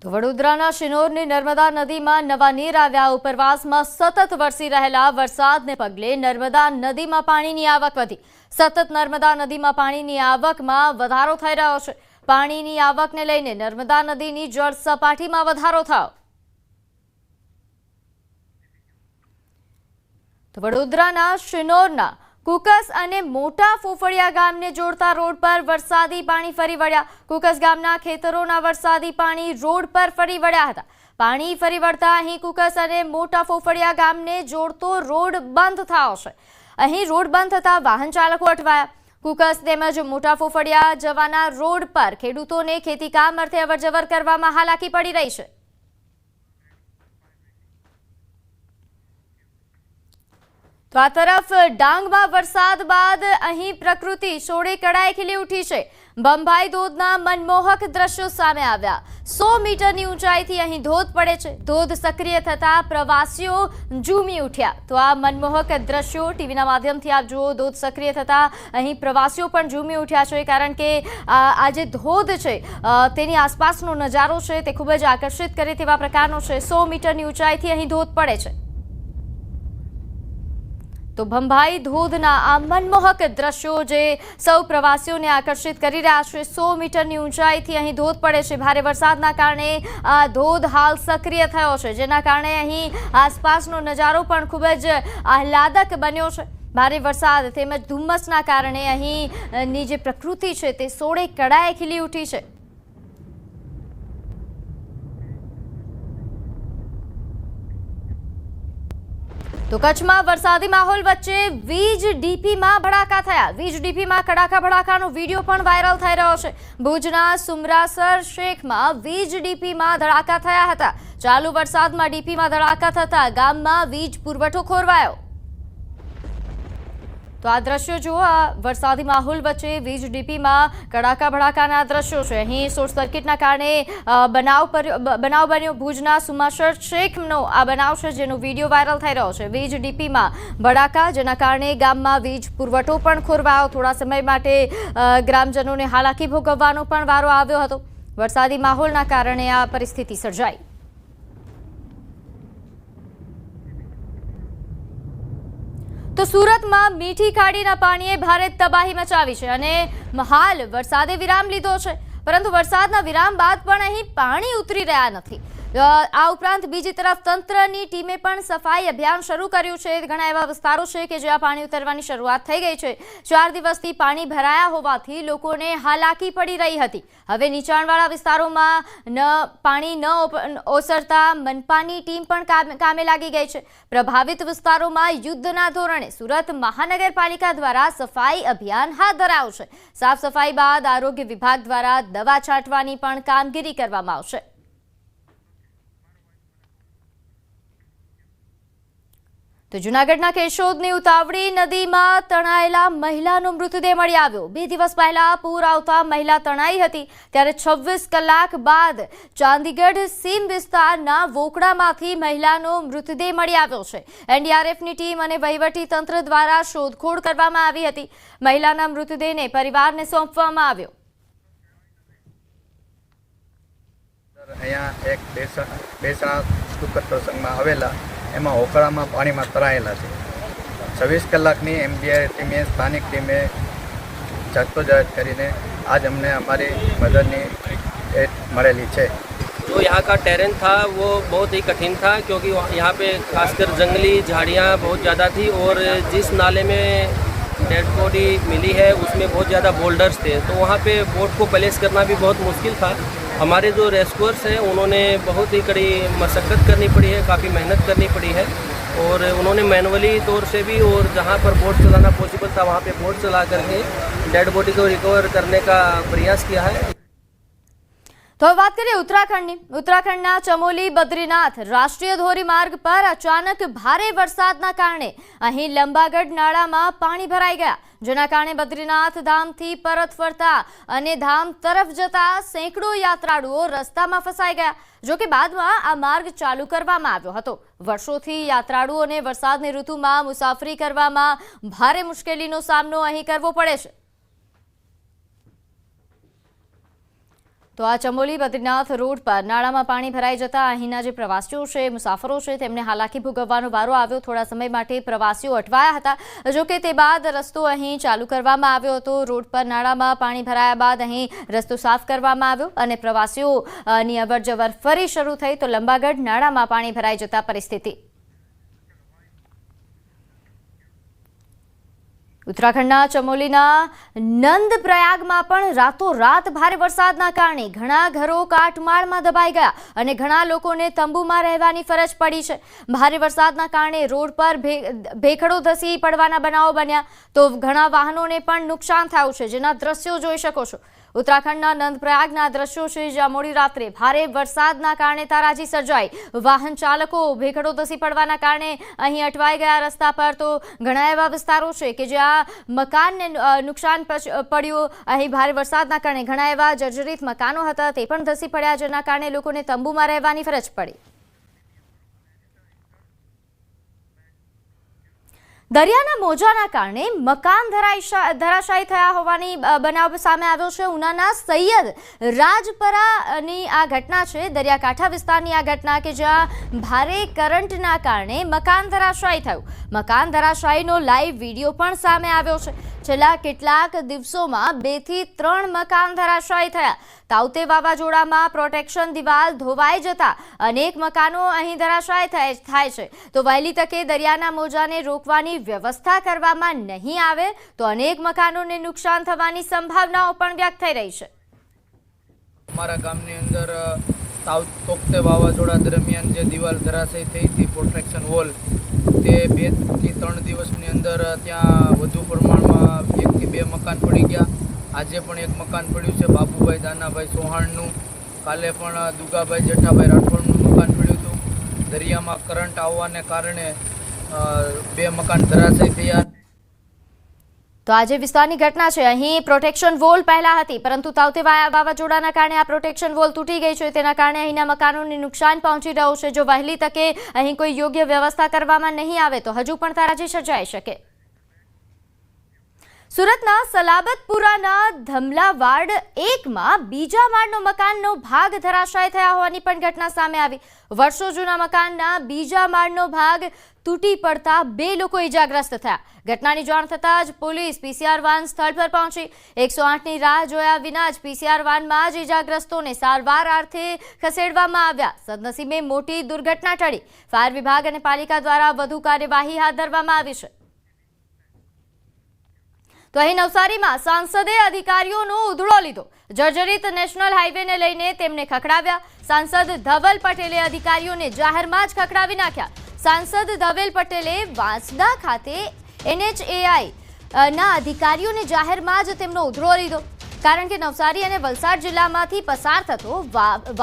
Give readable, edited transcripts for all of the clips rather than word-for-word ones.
તો વડોદરાના શિનોરની નર્મદા નદીમાં નવા નીર આવ્યા। ઉપરવાસમાં સતત વરસી રહેલા વરસાદને પગલે નર્મદા નદીમાં પાણીની આવક વધી। સતત નર્મદા નદીમાં પાણીની આવકમાં વધારો થઈ રહ્યો છે। પાણીની આવકને લઈને નર્મદા નદીની જળ સપાટીમાં વધારો થયો। તો વડોદરાના શિનોરના કુકસ અને મોટા ફોફળિયા ગામને જોડતા રોડ પર વરસાદી પાણી ફરી વળ્યા। કુકસ ગામના ખેતરોના વરસાદી પાણી રોડ પર ફરી વળ્યા હતા। પાણી ફરી વળતા અહીં કુકસ અને મોટા ફોફળિયા ગામને જોડતો રોડ બંધ થયો છે। અહીં રોડ બંધ થતા વાહન ચાલકો અટવાયા। કુકસ તેમજ મોટા ફોફળિયા જવાના રોડ પર ખેડૂતોને ખેતી કામ અર્થે અવરજવર કરવામાં હાલાકી પડી રહી છે। તો આ તરફ ડાંગમાં વરસાદ બાદ અહીં પ્રકૃતિ સોળે કળાએ ખીલી ઉઠી છે। બંભાઈ ધોધના મનમોહક દ્રશ્યો સામે આવ્યા। 100 મીટરની ઊંચાઈથી અહીં ધોધ પડે છે। ધોધ સક્રિય થતા પ્રવાસીઓ ઝૂમી ઉઠ્યા। તો આ મનમોહક દ્રશ્યો ટીવીના માધ્યમથી આપ જુઓ। ધોધ સક્રિય થતા અહીં પ્રવાસીઓ પણ ઝૂમી ઉઠ્યા છે, કારણ કે આ જે ધોધ છે તેની આસપાસનો નજારો છે તે ખૂબ જ આકર્ષિત કરે તેવા પ્રકારનો છે। 100 મીટરની ઊંચાઈથી અહીં ધોધ પડે છે। તો બંભાઈ ધોધના આ મનમોહક દ્રશ્યો જે સૌ પ્રવાસીઓને આકર્ષિત કરી રહ્યા છે। 100 મીટરની ઊંચાઈથી અહીં ધોધ પડે છે। ભારે વરસાદના કારણે આ ધોધ હાલ સક્રિય થયો છે, જેના કારણે અહીં આસપાસનો નજારો પણ ખૂબ જ આહલાદક બન્યો છે। ભારે વરસાદ તેમજ ધુમ્મસના કારણે અહીંની જે પ્રકૃતિ છે તે સોળે કળાએ ખીલી ઉઠી છે। તો કચ્છમાં વરસાદી માહોલ વચ્ચે વીજ ડીપીમાં ભડાકા થયા। વીજ ડીપીમાં કડાકા ભડાકાનો વિડીયો પણ વાયરલ થઈ રહ્યો છે। ભુજના સુમરાસર શેખમાં વીજ ડીપીમાં ધડાકા થયા હતા। ચાલુ વરસાદમાં ડીપીમાં ધડાકા થતા ગામમાં વીજ પુરવઠો ખોરવાયો। તો આ દ્રશ્યો જુઓ। આ વરસાદી માહોલ વચ્ચે વીજ ડીપીમાં કડાકા ભડાકાના દ્રશ્યો છે। અહીં શોર્ટ સર્કિટના કારણે બનાવ બન્યો। ભુજના સુમાસર શેખનો આ બનાવ છે, જેનો વિડીયો વાયરલ થઈ રહ્યો છે। વીજ ડીપીમાં ભડાકા, જેના કારણે ગામમાં વીજ પુરવઠો પણ ખોરવાયો। થોડા સમય માટે ગ્રામજનોને હાલાકી ભોગવવાનો પણ વારો આવ્યો હતો। વરસાદી માહોલના કારણે આ પરિસ્થિતિ સર્જાઈ। તો સુરતમાં મીઠી ખાડીના પાણીએ ભારે તબાહી મચાવી છે અને હાલ વરસાદે વિરામ લીધો છે, પરંતુ વરસાદના વિરામ બાદ પણ અહીં પાણી ઉતરી રહ્યા નથી। આ ઉપરાંત બીજી તરફ તંત્રની ટીમે પણ સફાઈ અભિયાન શરૂ કર્યું છે। ઘણા એવા વિસ્તારો છે કે જ્યાં પાણી ઉતરવાની શરૂઆત થઈ ગઈ છે। 4 દિવસથી પાણી ભરાયા હોવાથી લોકોને હાલાકી પડી રહી હતી। હવે નીચાણવાળા વિસ્તારોમાં પાણી ન ઓસરતા મનપાની ટીમ પણ કામે લાગી ગઈ છે। પ્રભાવિત વિસ્તારોમાં યુદ્ધના ધોરણે સુરત મહાનગરપાલિકા દ્વારા સફાઈ અભિયાન હાથ ધરાયું છે। સાફ સફાઈ બાદ આરોગ્ય વિભાગ દ્વારા દવા છાંટવાની પણ કામગીરી કરવામાં આવશે। તો જૂનાગઢના કેશોદની ઉતાવળી નદીમાં તણાયેલા મહિલાનો મૃતદેહ મળી આવ્યો। 2 દિવસ પહેલા પૂર આવતા મહિલા તણાઈ હતી, ત્યારે 26 કલાક બાદ ચાંદીગઢ સીમ વિસ્તારના વોકડામાંથી મહિલાનો મૃતદેહ મળી આવ્યો છે। એનડીઆરએફની ટીમ અને વહીવટી તંત્ર દ્વારા શોધખોળ કરવામાં આવી હતી। મહિલાના મૃતદેહને પરિવારને સોંપવામાં આવ્યો। અહીંયા એક બેસણા દુઃખદ પ્રસંગમાં આવેલા એમાં હોકળામાં પાણીમાં તરાયેલા છે। 26 કલાકની એનડીઆરએફ ટીમે સ્થાનિક ટીમે જદ્દોજહદ કરીને આજ અમને हमारी મદદની મળેલી છે। जो यहाँ का टेरेन था वो बहुत ही कठिन था, क्योंकि यहाँ पे खासकर जंगली झाड़ियाँ बहुत ज़्यादा थी और जिस नाले में डेड बॉडी मिली है उसमें बहुत ज़्यादा बोल्डर्स थे, तो वहाँ पे बोट को प्लेस करना भी बहुत मुश्किल था। हमारे जो रेस्क्यूअर्स हैं उन्होंने बहुत ही कड़ी मशक्क़त करनी पड़ी है, काफ़ी मेहनत करनी पड़ी है, और उन्होंने मैनुअली तौर से भी और जहाँ पर बोट चलाना पॉसिबल था वहाँ पे बोट चला करके डेड बॉडी को रिकवर करने का प्रयास किया है। તો વાત કરીએ ઉત્તરાખંડની। ઉત્તરાખંડના ચમોલી બદ્રીનાથ રાષ્ટ્રીય ધોરીમાર્ગ પર અચાનક ભારે વરસાદના કારણે અહીં લંબાગઢ નાળામાં પાણી ભરાઈ ગયા, જેના કારણે બદ્રીનાથ ધામથી પરત ફરતા અને ધામ તરફ જતા સેંકડો યાત્રાળુઓ રસ્તામાં ફસાઈ ગયા। જો કે બાદમાં આ માર્ગ ચાલુ કરવામાં આવ્યો હતો। વર્ષોથી યાત્રાળુઓને વરસાદની ઋતુમાં મુસાફરી કરવામાં ભારે મુશ્કેલીનો સામનો અહીં કરવો પડે છે। તો આ ચમોલી બદ્રીનાથ રોડ પર નાળામાં પાણી ભરાઈ જતા અહીંના જે પ્રવાસીઓ છે, મુસાફરો છે, તેમને હાલાકી ભોગવવાનો વારો આવ્યો. થોડા સમય માટે પ્રવાસીઓ અટવાયા હતા. જોકે તે બાદ રસ્તો અહીં ચાલુ કરવામાં આવ્યો હતો. રોડ પર નાળામાં પાણી ભરાયા બાદ અહીં રસ્તો સાફ કરવામાં આવ્યો અને પ્રવાસીઓની અવરજવર ફરી શરૂ થઈ. તો લંબાગઢ નાળામાં પાણી ભરાઈ જતા પરિસ્થિતિ. ઉત્તરાખંડના ચમોલીના નંદપ્રયાગમાં પણ રાતોરાત ભારે વરસાદના કારણે ઘણા ઘરો કાટમાળમાં દબાઈ ગયા અને ઘણા લોકોને તંબુમાં રહેવાની ફરજ પડી છે. ભારે વરસાદના કારણે રોડ પર ભેખડો ધસી પડવાના બનાવો બન્યા તો ઘણા વાહનોને પણ નુકસાન થયું છે, જેના દ્રશ્યો જોઈ શકો છો. ઉત્તરાખંડના નંદપ્રયાગના દ્રશ્યો છે, જ્યાં મોડી રાત્રે ભારે વરસાદના કારણે તારાજી સર્જાઈ. વાહન ચાલકો ભેખડો ધસી પડવાના કારણે અહીં અટવાઈ ગયા રસ્તા પર. તો ઘણા એવા વિસ્તારો છે કે જ્યાં મકાનને નુકસાન પડ્યું. અહીં ભારે વરસાદના કારણે ઘણા એવા જર્જરિત મકાનો હતા, તે પણ ધસી પડ્યા, જેના કારણે લોકોને તંબુમાં રહેવાની ફરજ પડી. દરિયાના મોજાના કારણે મકાન ધરાશાયી થયા હોવાની બનાવ સામે આવ્યો છે. ઉનાના સૈયદ રાજપરાની આ ઘટના છે, દરિયાકાંઠા વિસ્તારની આ ઘટના કે જ્યાં ભારે કરંટના કારણે મકાન ધરાશાયી થયું. મકાન ધરાશાયીનો લાઈવ વિડીયો પણ સામે આવ્યો છે. છેલ્લા કેટલાક દિવસોમાં 2 થી 3 મકાન ધરાશાયી થયા. તાઉતે વાવાઝોડામાં પ્રોટેક્શન દિવાલ ધોવાઈ જતા અનેક મકાનો અહીં ધરાશાયી થાય છે. તો વહેલી તકે દરિયાના મોજાને રોકવાની વ્યવસ્થા કરવામાં નહીં આવે તો અનેક મકાનોને નુકસાન થવાની સંભાવનાઓ પણ વ્યક્ત થઈ રહી છે. અમારા ગામની અંદર તોકતે વાવાઝોડા દરમિયાન જે દિવાલ ધરાશાયી થઈ હતી, પ્રોટેક્શન વોલ, તે 2 થી 3 દિવસની અંદર ત્યાં વધુ પ્રમાણમાં 1 થી 2 મકાન પડી ગયા. આજે પણ એક મકાન પડ્યું છે બાબુભાઈ દાનાભાઈ ચૌહાણનું. કાલે પણ દુગાભાઈ જેઠાભાઈ રાઠોડનું મકાન પડ્યું હતું. દરિયામાં કરંટ આવવાને કારણે 2 મકાન ધરાશાયી થયા. તો આજે વિસ્તારની ઘટના છે. અહીં પ્રોટેક્શન વોલ પહેલા હતી, પરંતુ તાઉતે વાવાઝોડાના કારણે આ પ્રોટેક્શન વોલ તૂટી ગઈ છે. તેના કારણે અહીંના મકાનોને નુકસાન પહોંચી રહ્યું છે. જો વહેલી તકે અહીં કોઈ યોગ્ય વ્યવસ્થા કરવામાં નહીં આવે તો હજુ પણ તારાજી સર્જાઈ શકે. સુરતના સલાબતપુરાના ધમલાવાડ 1માં બીજા માળનો મકાનનો ભાગ ધરાશાયી થયા હોવાની પણ ઘટના સામે આવી. વર્ષો જૂના મકાનના બીજા માળનો ભાગ તૂટી પડતા 2 લોકો ઇજાગ્રસ્ત થયા. ઘટનાની જાણ થતાં જ પોલીસ PCR વાન સ્થળ પર પહોંચી. 108ની રાહ જોયા વિના જ PCR વાનમાં જ ઇજાગ્રસ્તોને સારવાર અર્થે ખસેડવામાં આવ્યા. સદનસીબે મોટી દુર્ઘટના ટળી. ફાયર વિભાગ અને પાલિકા દ્વારા વધુ કાર્યવાહી હાથ ધરવામાં આવી છે. તો અહીં નવસારીમાં સાંસદે અધિકારીઓનો ઉધડો લીધો. જર્જરિત નેશનલ હાઈવેને લઈને તેમને ખખડાવ્યા. સાંસદ ધવલ પટેલે અધિકારીઓને જાહેરમાં જ ખખડાવી નાખ્યા. સાંસદ ધવલ પટેલે વાંસદા ખાતે NHAI ના અધિકારીઓને જાહેરમાં જ તેમનો ઉધડો લીધો. કારણ કે નવસારી અને વલસાડ જિલ્લામાંથી પસાર થતો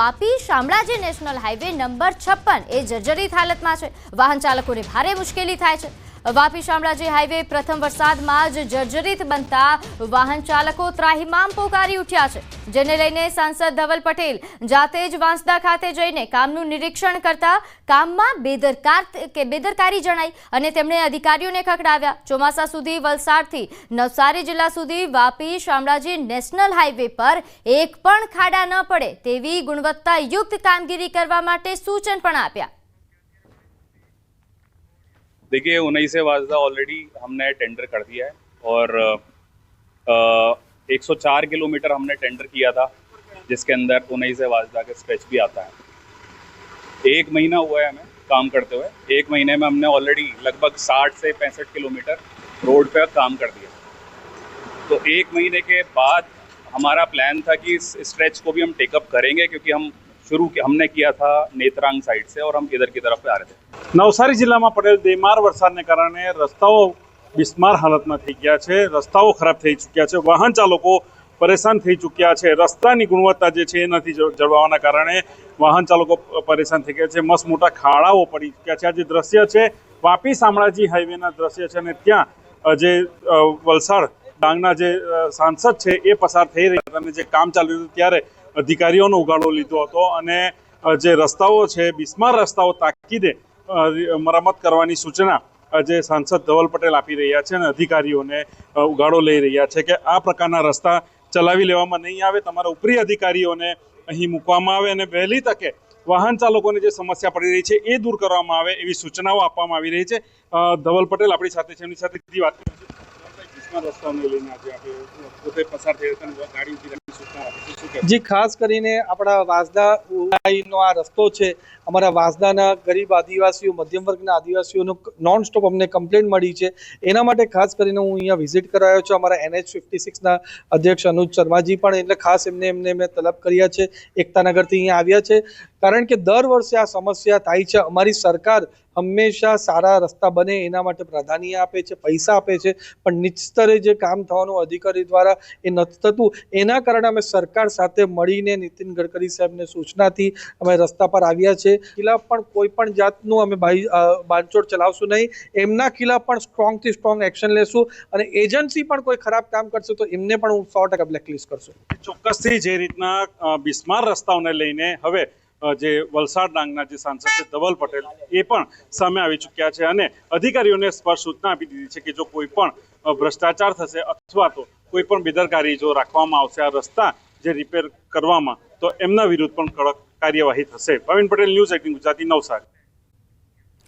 Vapi Shamlaji national highway number 56 એ જર્જરિત હાલતમાં છે. વાહન ચાલકોને ભારે મુશ્કેલી થાય છે. વાપી શામળાજી હાઈવે પ્રથમ વરસાદમાં જ જર્જરિત બનતા વાહન ચાલકો ત્રાહિમામ પોકારી ઉઠ્યા છે, જેને લઈને સાંસદ ધવલ પટેલ જાતે જ વાંસદા ખાતે જઈને કામનું નિરીક્ષણ કરતા કામમાં બેદરકારી જણાઈ અને તેમણે અધિકારીઓને ખખડાવ્યા. ચોમાસા સુધી વલસાડથી નવસારી જિલ્લા સુધી વાપી શામળાજી નેશનલ હાઈવે પર એક પણ ખાડા ન પડે તેવી ગુણવત્તાયુક્ત કામગીરી કરવા માટે સૂચન પણ આપ્યા. देखिए 19 से वाजदा ऑलरेडी हमने टेंडर कर दिया है और 104 किलोमीटर हमने टेंडर किया था, जिसके अंदर 19 से वाजदा का स्ट्रेच भी आता है. 1 महीना हुआ है हमें काम करते हुए. 1 महीने में हमने ऑलरेडी लगभग 60 से 65 किलोमीटर रोड पे काम कर दिया. तो 1 महीने के बाद हमारा प्लान था कि इस स्ट्रेच को भी हम टेकअप करेंगे, क्योंकि हमने किया था नेत्रांग साइड से और हम इधर की तरफ आ रहे थे. નવસારી જિલ્લામાં પડેલ બેમાર વરસાદને કારણે રસ્તાઓ બિસ્માર હાલતમાં થઈ ગયા છે. રસ્તાઓ ખરાબ થઈ ચૂક્યા છે. વાહન ચાલકો પરેશાન થઈ ચૂક્યા છે. રસ્તાની ગુણવત્તા જે છે એ નથી જળવાવાના કારણે વાહન ચાલકો પરેશાન થઈ ગયા છે. મસ્ત મોટા ખાડાઓ પડી ચૂક્યા છે. આ જે દ્રશ્ય છે વાપી શામળાજી હાઈવેના દ્રશ્ય છે અને ત્યાં જે વલસાડ ડાંગના જે સાંસદ છે એ પસાર થઈ રહ્યા હતા અને જે કામ ચાલી રહ્યું હતું ત્યારે અધિકારીઓનો ઉગાડો લીધો હતો અને જે રસ્તાઓ છે બિસ્માર રસ્તાઓ તાકીદે મરામત કરવાની સૂચના જે સાંસદ ધવલ પટેલ આપી રહ્યા છે અને અધિકારીઓને ઉગાડો લઈ રહ્યા છે કે આ પ્રકારના રસ્તા ચલાવી લેવામાં નહીં આવે, તમારા ઉપરી અધિકારીઓને અહીં મૂકવામાં આવે અને વહેલી તકે વાહન ચાલકોને જે સમસ્યા પડી રહી છે એ દૂર કરવામાં આવે એવી સૂચનાઓ આપવામાં આવી રહી છે. ધવલ પટેલ આપણી સાથે છે, એમની સાથે સીધી વાત કરીશું. બિસ્માર રસ્તાઓને લઈને આજે આપણે પોતે પસાર થઈ હતા, ગાડી ઊભી રાખી સૂચના આપી છે, શું કહેશો? જી, ખાસ કરીને આપણા વાંસદા ઉનાઈનો આ રસ્તો છે, અમારા વાંસદાના ગરીબ આદિવાસીઓ, મધ્યમ વર્ગના આદિવાસીઓનો નોન સ્ટોપ અમને કમ્પ્લેન મળી છે. એના માટે ખાસ કરીને હું અહીંયા વિઝિટ કરાયો છું. અમારા NH56ના અધ્યક્ષ અનુજ શર્માજી પણ, એટલે ખાસ એમને મેં તલબ કર્યા છે, એકતાનગરથી અહીંયા આવ્યા છે. કારણ કે દર વર્ષે આ સમસ્યા થાય છે. અમારી સરકાર હંમેશા સારા રસ્તા બને એના માટે પ્રાધાન્ય આપે છે, પૈસા આપે છે, પણ નીચ સ્તરે જે કામ થવાનું અધિકારી દ્વારા એ નથી થતું. એના કારણે અમે સરકાર સાથે મળીને નીતિન ગડકરી સાહેબને સૂચનાથી અમે રસ્તા પર આવ્યા છે. ખિલાફ પણ કોઈ પણ જાતનું અમે બાંધછોડ ચલાવશું નહીં. એમના ખિલાફ પણ સ્ટ્રોંગથી સ્ટ્રોંગ એક્શન લેશું અને એજન્સી પણ કોઈ ખરાબ કામ કરશે તો એમને પણ હું 100% બ્લેકલિસ્ટ કરશું. ચોક્કસથી જે રીતના બિસ્માર રસ્તાઓને લઈને હવે જે વલસાડ ડાંગના જે સાંસદ છે ધવલ પટેલ એ પણ સામે આવી ચૂક્યા છે અને અધિકારીઓને સ્પષ્ટ સૂચના આપી દીધી છે કે જો કોઈ પણ ભ્રષ્ટાચાર થશે અથવા તો કોઈ પણ બેદરકારી જો રાખવામાં આવશે આ રસ્તા જે રિપેર કરવામાં, તો એમના વિરુદ્ધ પણ કડક કાર્યવાહી થશે. ભાવિન પટેલ, ન્યૂઝ 18 ગુજરાતી, નવસારી.